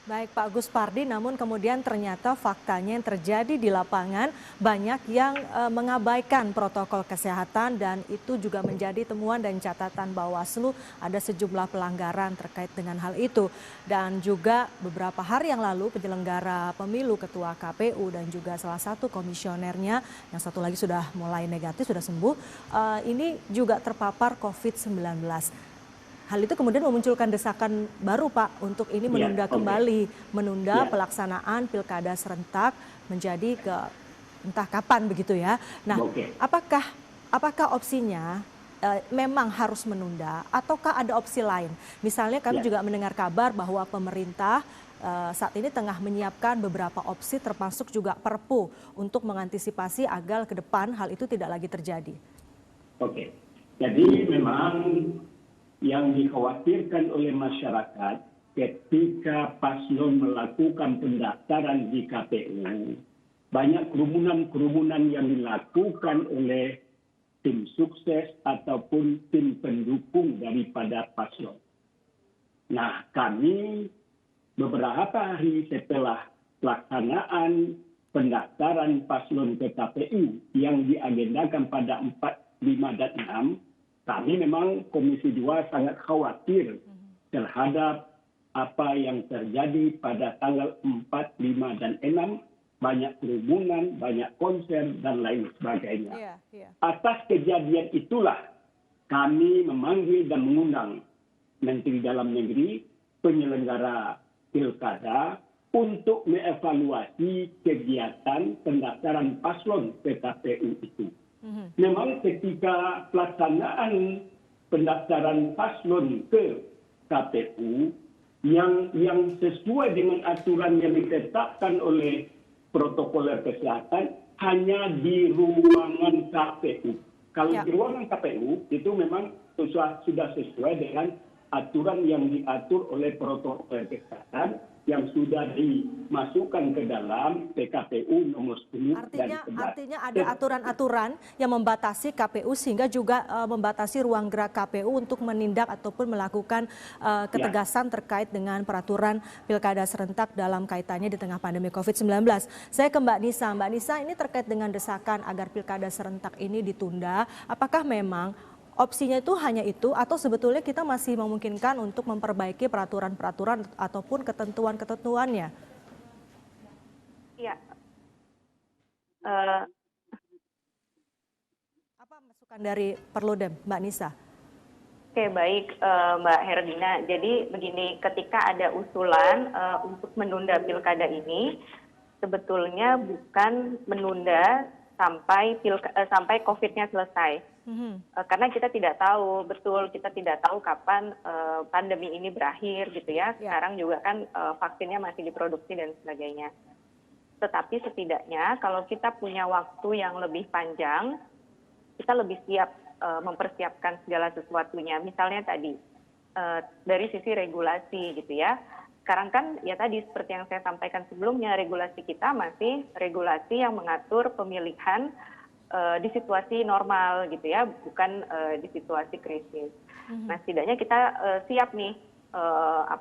[SPEAKER 1] Baik Pak Gus Pardi, namun kemudian ternyata faktanya yang terjadi di lapangan banyak yang mengabaikan protokol kesehatan dan itu juga menjadi temuan dan catatan Bawaslu ada sejumlah pelanggaran terkait dengan hal itu. Dan juga beberapa hari yang lalu penyelenggara pemilu Ketua KPU dan juga salah satu komisionernya yang satu lagi sudah mulai negatif, sudah sembuh, ini juga terpapar COVID-19. Hal itu kemudian memunculkan desakan baru Pak untuk ini menunda kembali, menunda pelaksanaan pilkada serentak menjadi ke entah kapan begitu ya. Nah, apakah opsinya memang harus menunda ataukah ada opsi lain? Misalnya kami juga mendengar kabar bahwa pemerintah saat ini tengah menyiapkan beberapa opsi termasuk juga Perpu untuk mengantisipasi agar ke depan hal itu tidak lagi terjadi.
[SPEAKER 5] Oke, jadi memang yang dikhawatirkan oleh masyarakat ketika paslon melakukan pendaftaran di KPU, banyak kerumunan-kerumunan yang dilakukan oleh tim sukses ataupun tim pendukung daripada paslon. Nah, kami beberapa hari setelah pelaksanaan pendaftaran paslon ke KPU yang diagendakan pada 4, 5, dan 6, kami memang Komisi 2 sangat khawatir terhadap apa yang terjadi pada tanggal 4, 5, dan 6, banyak kerumunan, banyak konser, dan lain sebagainya. Atas kejadian itulah kami memanggil dan mengundang Menteri Dalam Negeri, penyelenggara pilkada, untuk mengevaluasi kegiatan pendaftaran paslon ke KPU itu. Memang ketika pelaksanaan pendaftaran paslon ke KPU yang sesuai dengan aturan yang ditetapkan oleh protokoler kesehatan hanya di ruangan KPU. Kalau di ruangan KPU itu memang sudah sesuai dengan aturan yang diatur oleh protokol kesehatan yang sudah dimasukkan ke dalam PKPU nomor 10 dan 11.
[SPEAKER 1] Artinya ada aturan-aturan yang membatasi KPU sehingga juga membatasi ruang gerak KPU untuk menindak ataupun melakukan ketegasan terkait dengan peraturan pilkada serentak dalam kaitannya di tengah pandemi COVID-19. Saya ke Mbak Nisa. Mbak Nisa, ini terkait dengan desakan agar pilkada serentak ini ditunda. Apakah memang opsinya itu hanya itu atau sebetulnya kita masih memungkinkan untuk memperbaiki peraturan-peraturan ataupun ketentuan-ketentuannya?
[SPEAKER 4] Iya.
[SPEAKER 1] Apa masukan dari Perludem, Mbak Nisa?
[SPEAKER 4] Oke, baik Mbak Herdina. Jadi begini, ketika ada usulan untuk menunda pilkada ini, sebetulnya bukan menunda sampai COVID-nya selesai. Karena kita tidak tahu betul, kita tidak tahu kapan pandemi ini berakhir gitu ya. Sekarang juga kan vaksinnya masih diproduksi dan sebagainya. Tetapi setidaknya kalau kita punya waktu yang lebih panjang, kita lebih siap mempersiapkan segala sesuatunya. Misalnya tadi dari sisi regulasi gitu ya. Sekarang kan ya tadi seperti yang saya sampaikan sebelumnya, regulasi kita masih regulasi yang mengatur pemilihan di situasi normal gitu ya, bukan di situasi krisis. Nah, setidaknya kita siap nih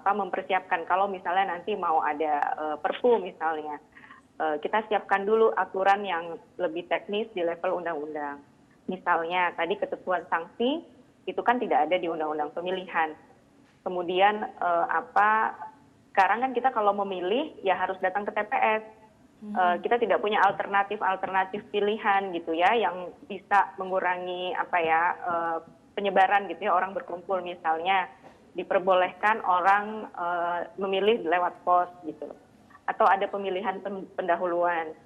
[SPEAKER 4] mempersiapkan kalau misalnya nanti mau ada Perpu misalnya. Kita siapkan dulu aturan yang lebih teknis di level undang-undang. Misalnya tadi ketentuan sanksi itu kan tidak ada di undang-undang pemilihan. Kemudian sekarang kan kita kalau memilih ya harus datang ke TPS. Kita tidak punya alternatif pilihan gitu ya yang bisa mengurangi penyebaran gitu ya, orang berkumpul misalnya diperbolehkan orang memilih lewat pos gitu, atau ada pemilihan pendahuluan,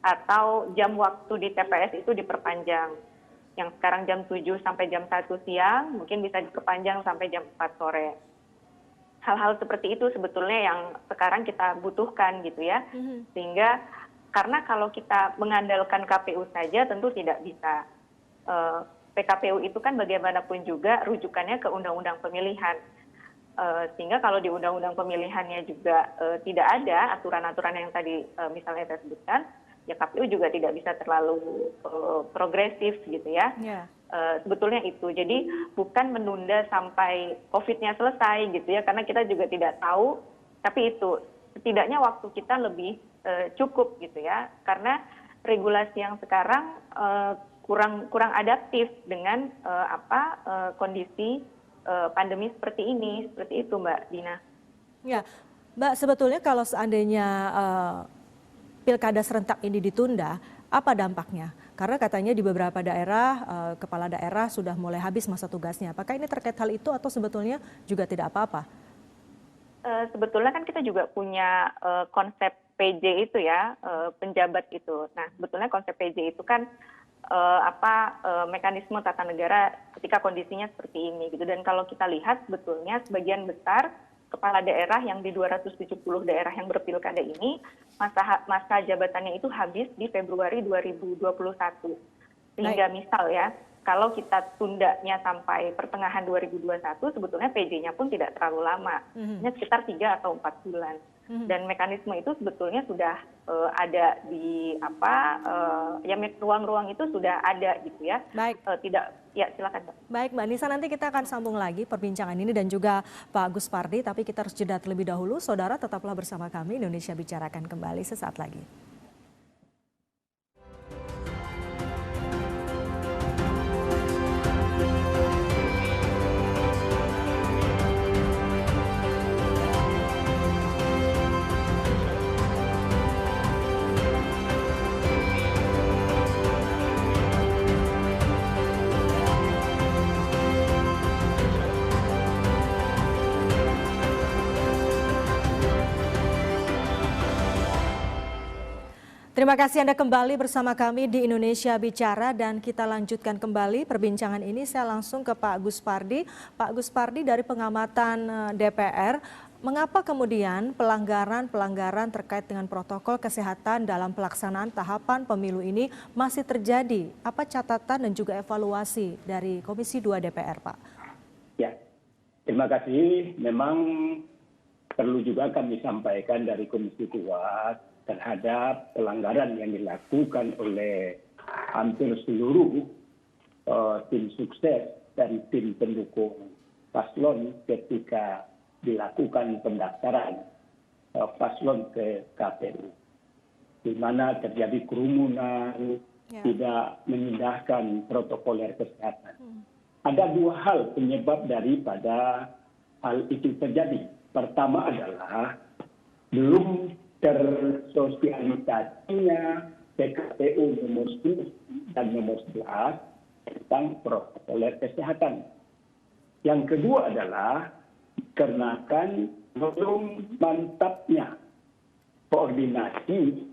[SPEAKER 4] atau jam waktu di TPS itu diperpanjang, yang sekarang jam 7 sampai jam 1 siang mungkin bisa diperpanjang sampai jam 4 sore. Hal-hal seperti itu sebetulnya yang sekarang kita butuhkan gitu ya, sehingga karena kalau kita mengandalkan KPU saja tentu tidak bisa. PKPU itu kan bagaimanapun juga rujukannya ke undang-undang pemilihan, sehingga kalau di undang-undang pemilihannya juga tidak ada aturan-aturan yang tadi misalnya saya sebutkan, ya KPU juga tidak bisa terlalu progresif gitu ya. Sebetulnya itu, jadi bukan menunda sampai COVID-nya selesai gitu ya, karena kita juga tidak tahu, tapi itu setidaknya waktu kita lebih cukup gitu ya, karena regulasi yang sekarang kurang adaptif dengan kondisi pandemi seperti ini, seperti itu Mbak Dina.
[SPEAKER 1] Ya, Mbak, sebetulnya kalau seandainya pilkada serentak ini ditunda, apa dampaknya? Karena katanya di beberapa daerah, kepala daerah sudah mulai habis masa tugasnya. Apakah ini terkait hal itu atau sebetulnya juga tidak apa-apa?
[SPEAKER 4] Sebetulnya kan kita juga punya konsep PJ itu ya, penjabat itu. Nah, sebetulnya konsep PJ itu kan mekanisme tata negara ketika kondisinya seperti ini gitu. Dan kalau kita lihat sebetulnya sebagian besar kepala daerah yang di 270 daerah yang berpilkada ini masa jabatannya itu habis di Februari 2021. Sehingga misal ya, kalau kita tundanya sampai pertengahan 2021, sebetulnya PJ-nya pun tidak terlalu lama, hanya sekitar 3 atau 4 bulan. Dan mekanisme itu sebetulnya sudah ada di ruang-ruang itu sudah ada gitu ya.
[SPEAKER 1] Baik.
[SPEAKER 4] Silakan Mbak.
[SPEAKER 1] Baik Mbak Nisa, nanti kita akan sambung lagi perbincangan ini dan juga Pak Agus Pardi, tapi kita harus jeda terlebih dahulu. Saudara tetaplah bersama kami, Indonesia Bicara akan kembali sesaat lagi. Terima kasih Anda kembali bersama kami di Indonesia Bicara dan kita lanjutkan kembali perbincangan ini. Saya langsung ke Pak Agus Pardi. Pak Agus Pardi, dari pengamatan DPR, mengapa kemudian pelanggaran terkait dengan protokol kesehatan dalam pelaksanaan tahapan pemilu ini masih terjadi? Apa catatan dan juga evaluasi dari Komisi 2 DPR, Pak?
[SPEAKER 5] Ya, terima kasih. Memang perlu juga kami sampaikan dari Komisi 2 terhadap pelanggaran yang dilakukan oleh hampir seluruh tim sukses dan tim pendukung paslon ketika dilakukan pendaftaran paslon ke KPU, di mana terjadi kerumunan, tidak mengindahkan protokoler kesehatan. Ada 2 hal penyebab daripada hal itu terjadi. Pertama adalah belum tersosialisasinya PKPU nomor 10 dan nomor 11 tentang protokoler kesehatan. Yang kedua adalah dikarenakan belum mantapnya koordinasi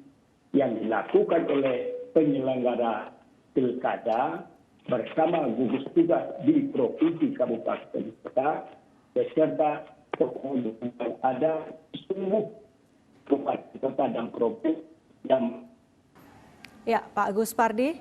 [SPEAKER 5] yang dilakukan oleh penyelenggara pilkada bersama gugus tugas di provinsi, kabupaten, kota, beserta tokoh yang ada semua bupati kota dan provinsi yang...
[SPEAKER 1] Ya, Pak Agus Pardi.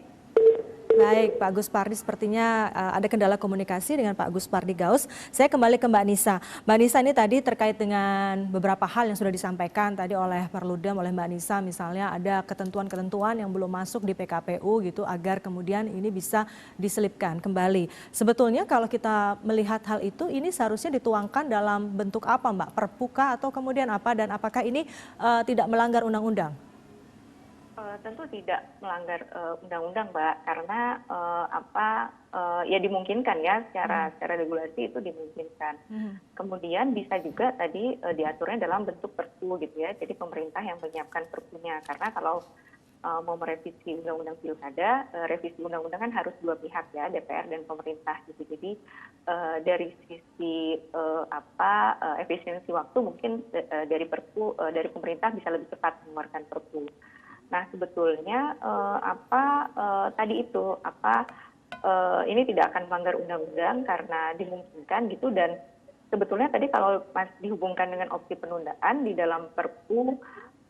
[SPEAKER 1] Baik, Pak Agus Pardi, sepertinya ada kendala komunikasi dengan Pak Agus Pardi Gaus. Saya kembali ke Mbak Nisa. Mbak Nisa, ini tadi terkait dengan beberapa hal yang sudah disampaikan tadi oleh Perludem, oleh Mbak Nisa, misalnya ada ketentuan-ketentuan yang belum masuk di PKPU gitu agar kemudian ini bisa diselipkan kembali. Sebetulnya kalau kita melihat hal itu, ini seharusnya dituangkan dalam bentuk apa, Mbak? Perpuka atau kemudian apa, dan apakah ini tidak melanggar undang-undang?
[SPEAKER 4] Tentu tidak melanggar undang-undang, Mbak, karena ya dimungkinkan ya secara regulasi itu dimungkinkan. Kemudian bisa juga tadi diaturnya dalam bentuk perpu gitu ya. Jadi pemerintah yang menyiapkan perpunya, karena kalau mau merevisi undang-undang pilkada, revisi undang-undang kan harus 2 pihak ya, DPR dan pemerintah gitu. Jadi dari sisi efisiensi waktu mungkin dari perpu dari pemerintah bisa lebih cepat mengeluarkan perpu. Nah sebetulnya tadi itu ini tidak akan melanggar undang-undang karena dimungkinkan gitu, dan sebetulnya tadi kalau masih dihubungkan dengan opsi penundaan di dalam Perpu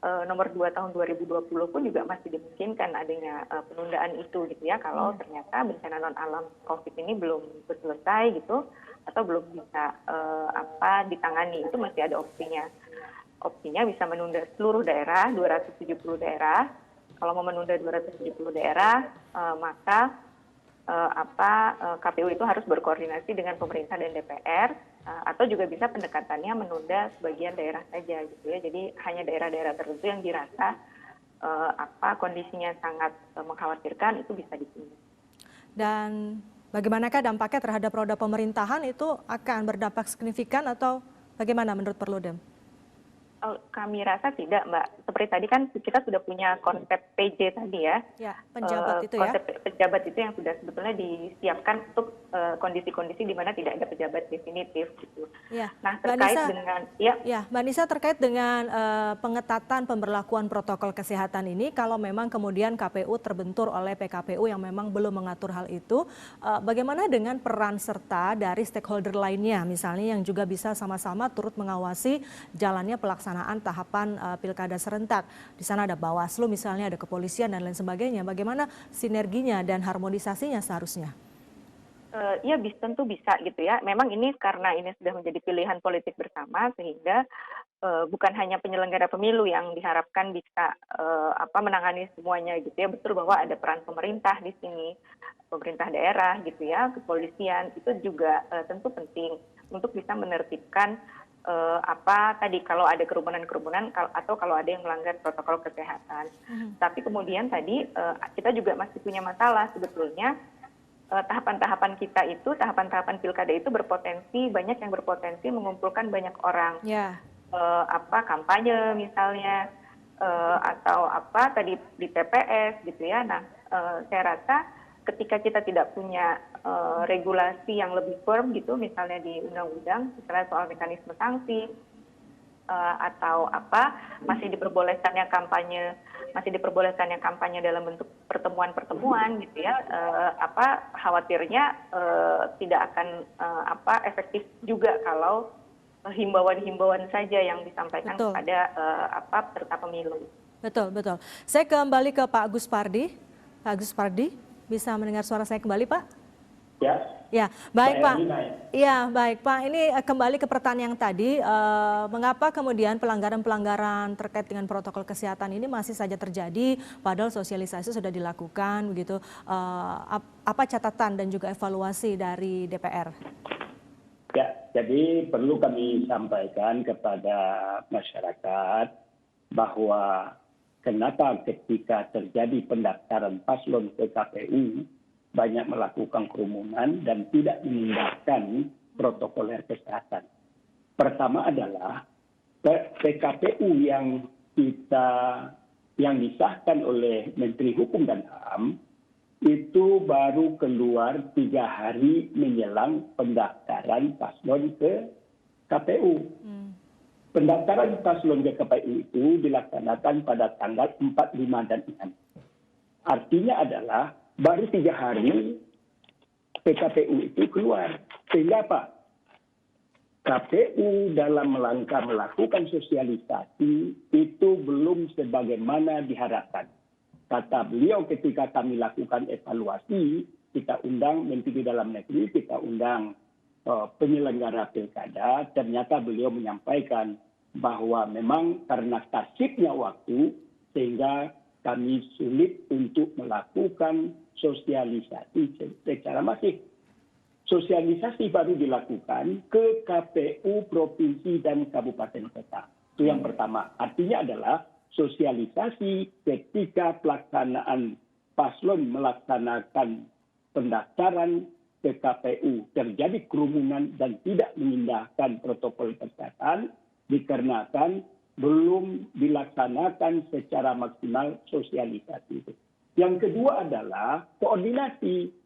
[SPEAKER 4] nomor 2 tahun 2020 pun juga masih dimungkinkan adanya penundaan itu gitu ya, kalau ternyata bencana non alam COVID ini belum selesai gitu atau belum bisa ditangani, itu masih ada opsinya. Opsinya bisa menunda seluruh daerah, 270 daerah. Kalau mau menunda 270 daerah, maka KPU itu harus berkoordinasi dengan pemerintah dan DPR, atau juga bisa pendekatannya menunda sebagian daerah saja gitu ya. Jadi hanya daerah-daerah tertentu yang dirasa kondisinya sangat mengkhawatirkan itu bisa ditunda.
[SPEAKER 1] Dan bagaimanakah dampaknya terhadap roda pemerintahan, itu akan berdampak signifikan atau bagaimana menurut Perludem?
[SPEAKER 4] Kami rasa tidak, Mbak. Seperti tadi kan kita sudah punya konsep PJ tadi ya.
[SPEAKER 1] Ya, penjabat itu ya.
[SPEAKER 4] Konsep pejabat itu yang sudah sebetulnya disiapkan untuk kondisi-kondisi di mana tidak ada pejabat definitif gitu.
[SPEAKER 1] Ya,
[SPEAKER 4] Nah,
[SPEAKER 1] Mbak
[SPEAKER 4] terkait
[SPEAKER 1] Nisa,
[SPEAKER 4] dengan
[SPEAKER 1] Mbak Nisa, terkait dengan pengetatan pemberlakuan protokol kesehatan ini, kalau memang kemudian KPU terbentur oleh PKPU yang memang belum mengatur hal itu, bagaimana dengan peran serta dari stakeholder lainnya, misalnya yang juga bisa sama-sama turut mengawasi jalannya pelaksanaan tahapan pilkada serentak. Di sana ada Bawaslu misalnya, ada kepolisian dan lain sebagainya. Bagaimana sinerginya dan harmonisasinya seharusnya?
[SPEAKER 4] Ya, tentu bisa gitu ya. Memang ini karena ini sudah menjadi pilihan politik bersama, sehingga bukan hanya penyelenggara pemilu yang diharapkan bisa menangani semuanya gitu ya. Betul bahwa ada peran pemerintah di sini, pemerintah daerah gitu ya, kepolisian itu juga tentu penting untuk bisa menertibkan tadi kalau ada kerumunan-kerumunan atau kalau ada yang melanggar protokol kesehatan. Tapi kemudian tadi kita juga masih punya masalah sebetulnya. Tahapan-tahapan kita itu, tahapan-tahapan pilkada itu banyak yang berpotensi mengumpulkan banyak orang. Kampanye misalnya, atau tadi di TPS gitu ya. Nah, saya rasa ketika kita tidak punya regulasi yang lebih firm gitu, misalnya di undang-undang, misalnya soal mekanisme sanksi, atau masih diperbolehkannya kampanye dalam bentuk pertemuan-pertemuan gitu ya, khawatirnya tidak akan efektif juga kalau himbauan-himbauan saja yang disampaikan kepada peserta pemilu.
[SPEAKER 1] Betul. Saya kembali ke Pak Agus Pardi. Pak Agus Pardi, bisa mendengar suara saya kembali, Pak? Ya, baik Pak. Iya, baik Pak. Ini kembali ke pertanyaan yang tadi, mengapa kemudian pelanggaran-pelanggaran terkait dengan protokol kesehatan ini masih saja terjadi, padahal sosialisasi sudah dilakukan, begitu? Apa catatan dan juga evaluasi dari DPR?
[SPEAKER 5] Ya, jadi perlu kami sampaikan kepada masyarakat bahwa kenapa ketika terjadi pendaftaran paslon ke KPU banyak melakukan kerumunan dan tidak mengindahkan protokoler kesehatan. Pertama adalah PKPU yang disahkan oleh Menteri Hukum dan HAM itu baru keluar 3 hari menjelang pendaftaran paslon ke KPU. Pendaftaran paslon ke KPU itu dilaksanakan pada tanggal 4, 5, dan 6. Artinya adalah baru 3 hari PKPU itu keluar. Sehingga apa? KPU dalam langkah melakukan sosialisasi itu belum sebagaimana diharapkan. Kata beliau ketika kami lakukan evaluasi, kita undang Menteri Dalam Negeri, kita undang penyelenggara pilkada, ternyata beliau menyampaikan bahwa memang karena tarsipnya waktu, sehingga kami sulit untuk melakukan sosialisasi secara masif. Sosialisasi baru dilakukan ke KPU provinsi dan kabupaten kota. Itu yang pertama. Artinya adalah sosialisasi ketika pelaksanaan paslon melaksanakan pendaftaran ke KPU terjadi kerumunan dan tidak mengindahkan protokol kesehatan dikarenakan belum dilaksanakan secara maksimal sosialisasi itu. Yang kedua adalah koordinasi.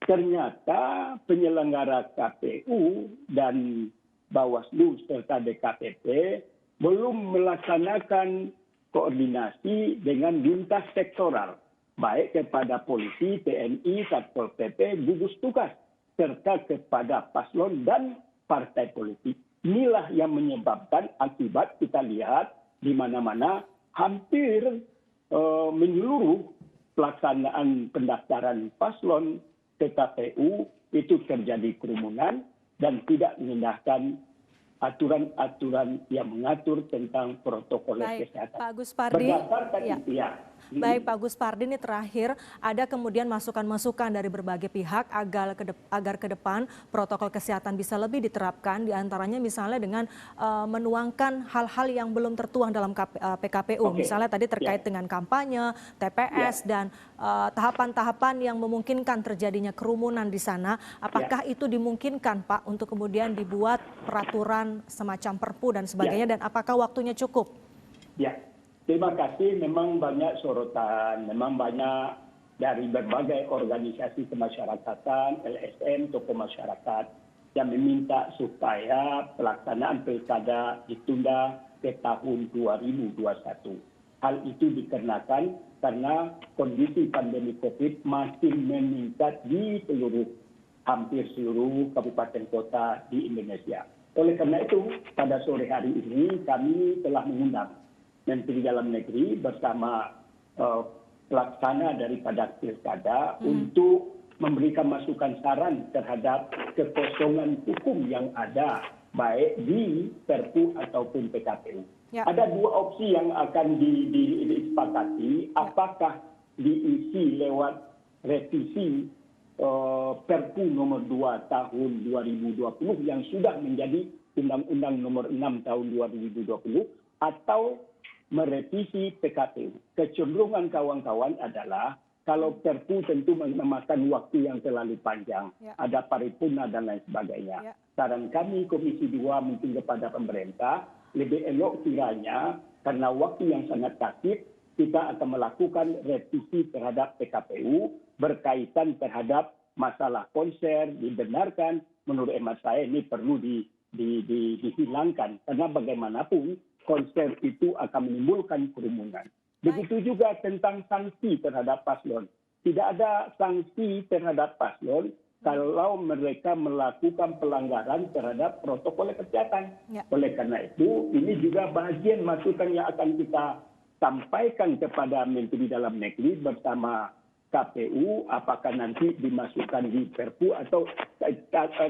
[SPEAKER 5] Ternyata penyelenggara KPU dan Bawaslu serta DKPP belum melaksanakan koordinasi dengan lintas sektoral, baik kepada polisi, TNI, Satpol PP, gugus tugas, serta kepada paslon dan partai politik. Inilah yang menyebabkan akibat kita lihat di mana-mana hampir menyeluruh pelaksanaan pendaftaran paslon ke KPU itu terjadi kerumunan dan tidak mengindahkan aturan-aturan yang mengatur tentang protokol kesehatan.
[SPEAKER 1] Pak Agus Pardi,
[SPEAKER 5] berdasarkan itu ya.
[SPEAKER 1] Baik Pak Gus Pardi, ini terakhir ada kemudian masukan-masukan dari berbagai pihak agar ke depan protokol kesehatan bisa lebih diterapkan, diantaranya misalnya dengan menuangkan hal-hal yang belum tertuang dalam PKPU, misalnya tadi terkait dengan kampanye, TPS, dan tahapan-tahapan yang memungkinkan terjadinya kerumunan di sana. Apakah itu dimungkinkan Pak untuk kemudian dibuat peraturan semacam Perpu dan sebagainya, dan apakah waktunya cukup?
[SPEAKER 5] Ya. Terima kasih, memang banyak sorotan, memang banyak dari berbagai organisasi kemasyarakatan, LSM, tokoh masyarakat yang meminta supaya pelaksanaan pilkada ditunda ke tahun 2021. Hal itu dikarenakan karena kondisi pandemi COVID masih meningkat di hampir seluruh kabupaten kota di Indonesia. Oleh karena itu, pada sore hari ini kami telah mengundang Menteri Dalam Negeri bersama pelaksana daripada pilkada untuk memberikan masukan saran terhadap kekosongan hukum yang ada baik di Perpu ataupun PKPU. Ya. Ada dua opsi yang akan disepakati, apakah diisi lewat revisi Perpu nomor 2 tahun 2020 yang sudah menjadi Undang-Undang nomor 6 tahun 2020 atau merevisi PKPU. Kecenderungan kawan-kawan adalah kalau Perpu tentu memakan waktu yang terlalu panjang, ada paripurna dan lain sebagainya. Saran kami Komisi 2 mungkin kepada pemerintah, lebih elok kiranya karena waktu yang sangat kasih, kita akan melakukan revisi terhadap PKPU berkaitan terhadap masalah konser, dibenarkan. Menurut hemat saya ini perlu dihilangkan karena bagaimanapun konser itu akan menimbulkan kerumunan. Begitu juga tentang sanksi terhadap paslon. Tidak ada sanksi terhadap paslon kalau mereka melakukan pelanggaran terhadap protokol kesehatan. Oleh karena itu, ini juga bagian masukan yang akan kita sampaikan kepada Menteri Dalam Negeri bersama KPU, apakah nanti dimasukkan di Perpu atau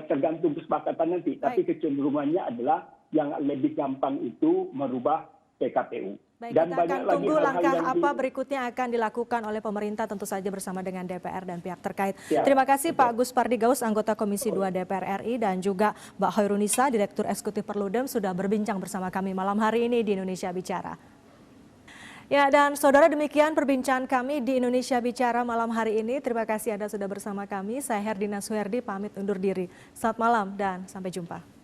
[SPEAKER 5] tergantung kesepakatan nanti. Tapi kecenderungannya adalah yang lebih gampang itu merubah PKPU.
[SPEAKER 1] Baik, dan kita akan tunggu langkah apa berikutnya akan dilakukan oleh pemerintah, tentu saja bersama dengan DPR dan pihak terkait. Terima kasih Pak Gus Pardi Gaus, anggota Komisi 2 DPR RI, dan juga Mbak Hoirunisa, Direktur Eksekutif Perludem, sudah berbincang bersama kami malam hari ini di Indonesia Bicara. Ya, dan saudara, demikian perbincangan kami di Indonesia Bicara malam hari ini. Terima kasih Anda sudah bersama kami. Saya Herdina Suherdi pamit undur diri. Selamat malam dan sampai jumpa.